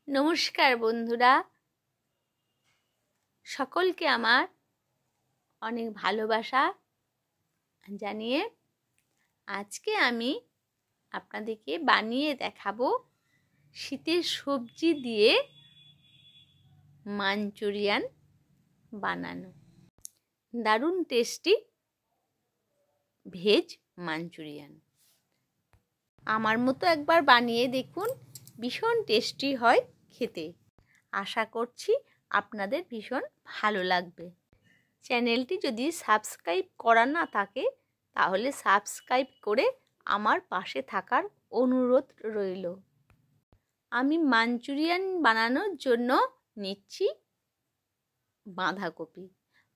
নমস্কার বন্ধুরা, সকলকে আমার অনেক ভালোবাসা জানিয়ে আজকে আমি আপনাদেরকে বানিয়ে দেখাবো শীতের সবজি দিয়ে মাঞ্চুরিয়ান বানানো। দারুণ টেস্টি ভেজ মাঞ্চুরিয়ান। আমার মতো একবার বানিয়ে দেখুন, ভীষণ টেস্টি হয় খেতে। আশা করছি আপনাদের ভীষণ ভালো লাগবে। চ্যানেলটি যদি সাবস্ক্রাইব করা না থাকে তাহলে সাবস্ক্রাইব করে আমার পাশে থাকার অনুরোধ রইল। আমি মাঞ্চুরিয়ান বানানোর জন্য নিচ্ছি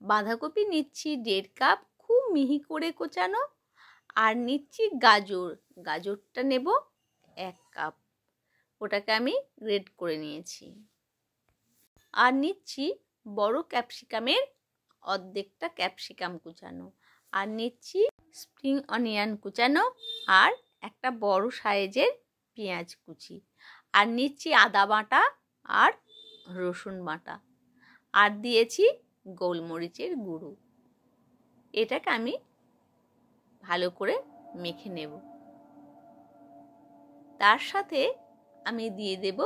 বাঁধাকপি নিচ্ছি 1.5 কাপ, খুব মিহি করে কোচানো। আর নিচ্ছি গাজরটা নেব 1 কাপ, ওটাকে আমি গ্রেট করে নিয়েছি। আর নিচ্ছি বড় ক্যাপসিকামের অর্ধেকটা ক্যাপসিকাম কুচানো। আর নিচ্ছি স্প্রিং অনিয়ন কুচানো আর একটা বড় সাইজের পেঁয়াজ কুচি। আর নিচ্ছি আদা বাটা আর রসুন বাটা। আর দিয়েছি গোলমরিচের গুঁড়ো। এটাকে আমি ভালো করে মেখে নেব। তার সাথে আমি দিয়ে দেব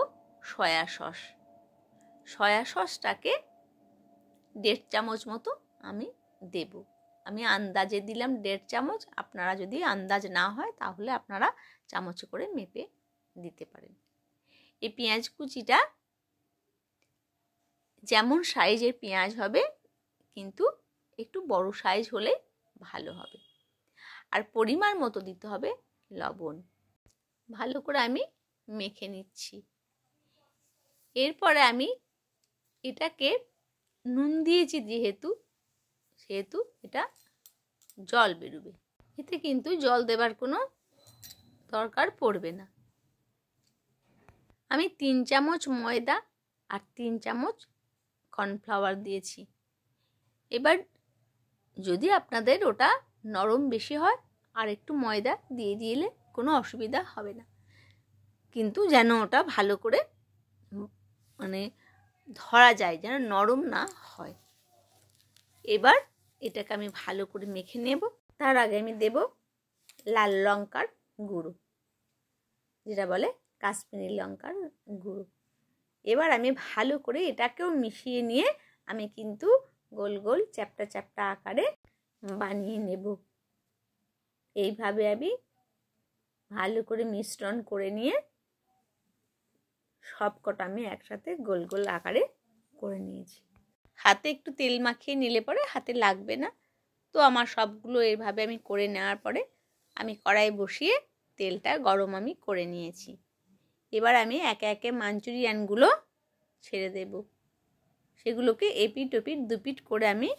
সয়া সসটাকে 1.5 চামচ মতো আমি দেব। আমি আন্দাজে দিলাম 1.5 চামচ। আপনারা যদি আন্দাজ না হয় তাহলে আপনারা চামচে করে মেপে দিতে পারেন। এই পেঁয়াজ কুচিটা যেমন সাইজের পেঁয়াজ হবে, কিন্তু একটু বড় সাইজ হলে ভালো হবে। আর পরিমাণ মতো দিতে হবে লবণ। ভালো করে আমি মেখে নিচ্ছি। এরপরে আমি এটাকে নুন দিয়েছি সেহেতু এটা জল বেরোবে। এতে কিন্তু জল দেবার কোনো দরকার পড়বে না। আমি 3 চামচ ময়দা আর 3 চামচ কর্নফ্লাওয়ার দিয়েছি। এবার যদি আপনাদের ওটা নরম বেশি হয় আর একটু ময়দা দিয়ে দিলে কোনো অসুবিধা হবে না, কিন্তু যেন ওটা ভালো করে ধরা যায়, যেন নরম না হয়। এবার এটাকে আমি ভালো করে মেখে নেব। তার আগে আমি দেব লাল লঙ্কার গুঁড়ো, যেটা বলে কাশ্মীরি লঙ্কার গুঁড়ো। এবার আমি ভালো করে এটাকেও মিশিয়ে নিয়ে আমি কিন্তু গোল গোল চ্যাপ্টা আকারে বানিয়ে নেব। এইভাবে আমি ভালো করে মিশ্রণ করে নিয়ে সব কটা আমি একসাথে গোল গোল আকারে করে নিয়েছি। হাতে একটু তেল মাখিয়ে নিলে পরে হাতে লাগবে না। তো আমার সবগুলো এইভাবে আমি করে নেওয়ার পরে আমি কড়াই বসিয়ে তেলটা গরম আমি করে নিয়েছি। এবার আমি একে একে মাঞ্চুরিয়ানগুলো ছেড়ে দেব। সেগুলোকে এপিট ওপিট দুপিট করে আমি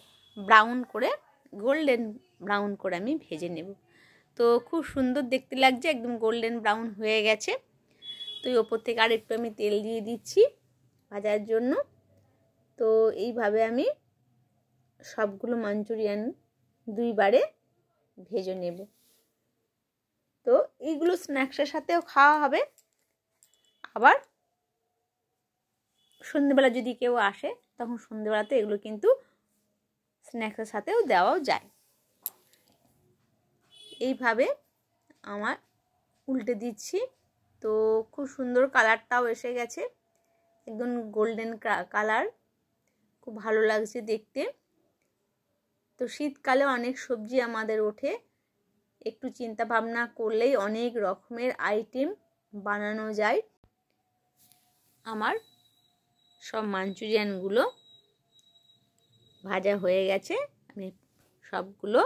গোল্ডেন ব্রাউন করে আমি ভেজে নেব। তো খুব সুন্দর দেখতে লাগছে, একদম গোল্ডেন ব্রাউন হয়ে গেছে। তো ওপর থেকে আর একটু আমি তেল দিয়ে দিচ্ছি ভাজার জন্য। তো এইভাবে আমি সবগুলো মাঞ্চুরিয়ান 2 বারে ভেজে নেব। তো এইগুলো স্ন্যাক্সের সাথেও খাওয়া হবে। আবার সন্ধ্যেবেলা যদি কেউ আসে তখন সন্ধ্যেবেলাতে এগুলো কিন্তু স্ন্যাক্সের সাথেও দেওয়াও যায়। এইভাবে আমার উল্টে দিচ্ছি। তো খুব সুন্দর কালারটাও এসে গেছে, একদম গোল্ডেন কালার, খুব ভালো লাগছে দেখতে। তো শীতকালে অনেক সবজি আমাদের ওঠে, একটু চিন্তা ভাবনা করলেই অনেক রকমের আইটেম বানানো যায়। আমার সব মাঞ্চুরিয়ানগুলো ভাজা হয়ে গেছে। আমি সবগুলো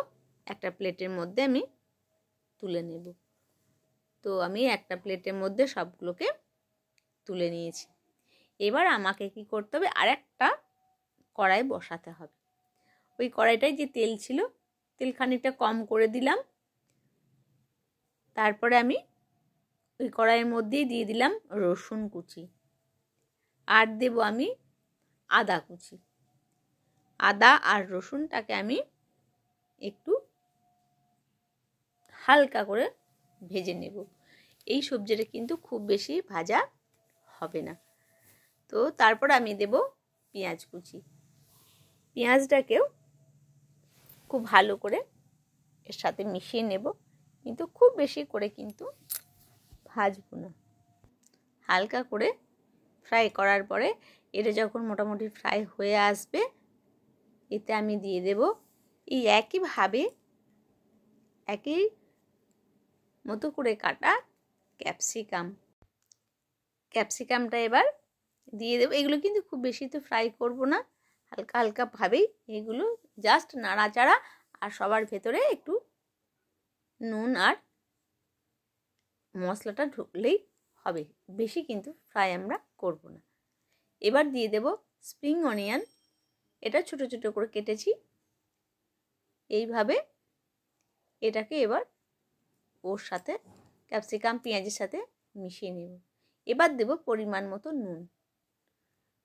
একটা প্লেটের মধ্যে আমি তুলে নেব। তো আমি একটা প্লেটের মধ্যে সবগুলোকে তুলে নিয়েছি। এবার আমাকে কি করতে হবে, আর একটা কড়াই বসাতে হবে। ওই কড়াইটায় যে তেল ছিল, তেল খানিকটা কম করে দিলাম। তারপরে আমি ওই কড়াইয়ের মধ্যেই দিয়ে দিলাম রসুন কুচি। আর দেব আমি আদা কুচি। আদা আর রসুনটাকে আমি একটু হালকা করে ভেজে নেব। এই সবজিটা কিন্তু খুব বেশি ভাজা হবে না। তো তারপর আমি দেব পেঁয়াজ কুচি। পেঁয়াজটাকেও খুব ভালো করে এর সাথে মিশিয়ে নেব, কিন্তু খুব বেশি করে কিন্তু ভাজবো না। হালকা করে ফ্রাই করার পরে এটা যখন মোটামুটি ফ্রাই হয়ে আসবে, এতে আমি দিয়ে দেব এই একইভাবে একই মতো করে কাটা ক্যাপসিকামটা এবার দিয়ে দেবো। এগুলো কিন্তু খুব বেশি তো ফ্রাই করব না, হালকা হালকাভাবেই এগুলো জাস্ট নাড়াচাড়া আর সবার ভেতরে একটু নুন আর মশলাটা ঢুকলেই হবে, বেশি কিন্তু ফ্রাই আমরা করব না। এবার দিয়ে দেব স্প্রিং অনিয়ন, এটা ছোট ছোট করে কেটেছি। এইভাবে এটাকে এবার ওর সাথে ক্যাপসিকাম পেঁয়াজের সাথে মিশিয়ে নেব। এবার দেব পরিমাণ মতো নুন।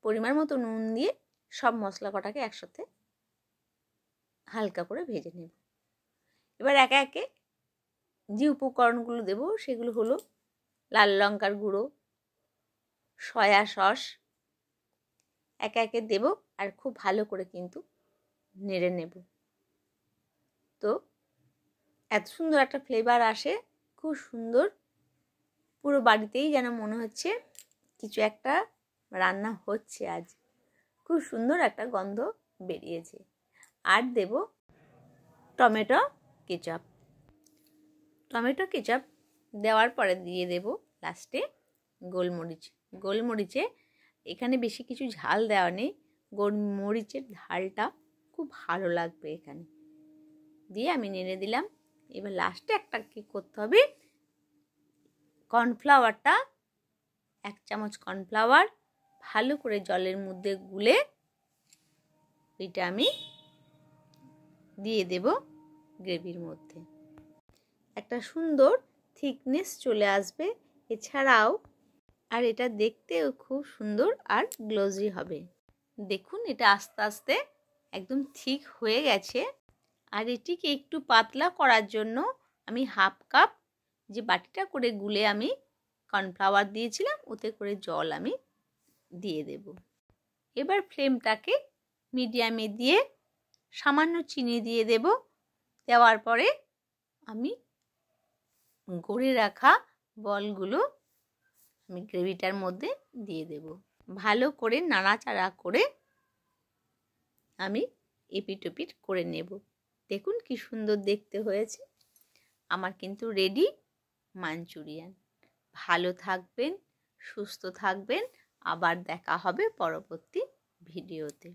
পরিমাণ মতো নুন দিয়ে সব মশলা কটাকে একসাথে হালকা করে ভেজে নেব। এবার একে একে যে উপকরণগুলো দেব সেগুলো হলো লাল লঙ্কার গুঁড়ো, সয়া সস, একে একে দেব আর খুব ভালো করে কিন্তু নেড়ে নেব। তো এত সুন্দর একটা ফ্লেভার আসে, খুব সুন্দর, পুরো বাড়িতেই যেন মনে হচ্ছে কিছু একটা রান্না হচ্ছে আজ। খুব সুন্দর একটা গন্ধ বেরিয়েছে। আর দেব টমেটো কেচাপ। টমেটো কেচাপ দেওয়ার পরে দিয়ে দেব লাস্টে গোলমরিচ। গোলমরিচে এখানে বেশি কিছু ঝাল দেওয়া নেই, গোলমরিচের ঝালটা খুব ভালো লাগবে এখানে দিয়ে আমি নেড়ে দিলাম। এবার লাস্টে একটা কি করতে হবে, কর্নফ্লাওয়ারটা 1 চামচ কর্নফ্লাওয়ার ভালো করে জলের মধ্যে গুলে এটা আমি দিয়ে দেব গ্রেভির মধ্যে। একটা সুন্দর থিকনেস চলে আসবে, এছাড়াও আর এটা দেখতেও খুব সুন্দর আর গ্লোজি হবে। দেখুন এটা আস্তে আস্তে একদম ঠিক হয়ে গেছে। আর এটিকে একটু পাতলা করার জন্য আমি হাফ কাপ যে বাটিটা করে গুলে আমি কর্নফ্লাওয়ার দিয়েছিলাম, ওতে করে জল আমি দিয়ে দেব। এবার ফ্লেমটাকে মিডিয়ামে দিয়ে সামান্য চিনি দিয়ে দেব। দেওয়ার পরে আমি গড়ে রাখা বলগুলো আমি গ্রেভিটার মধ্যে দিয়ে দেব। ভালো করে নাড়াচাড়া করে আমি এপিট ওপিট করে নেব। দেখুন কি সুন্দর দেখতে হয়েছে। আমার কিন্তু রেডি মাঞ্চুরিয়ান। ভালো থাকবেন, সুস্থ থাকবেন, আবার দেখা হবে পরবর্তী ভিডিওতে।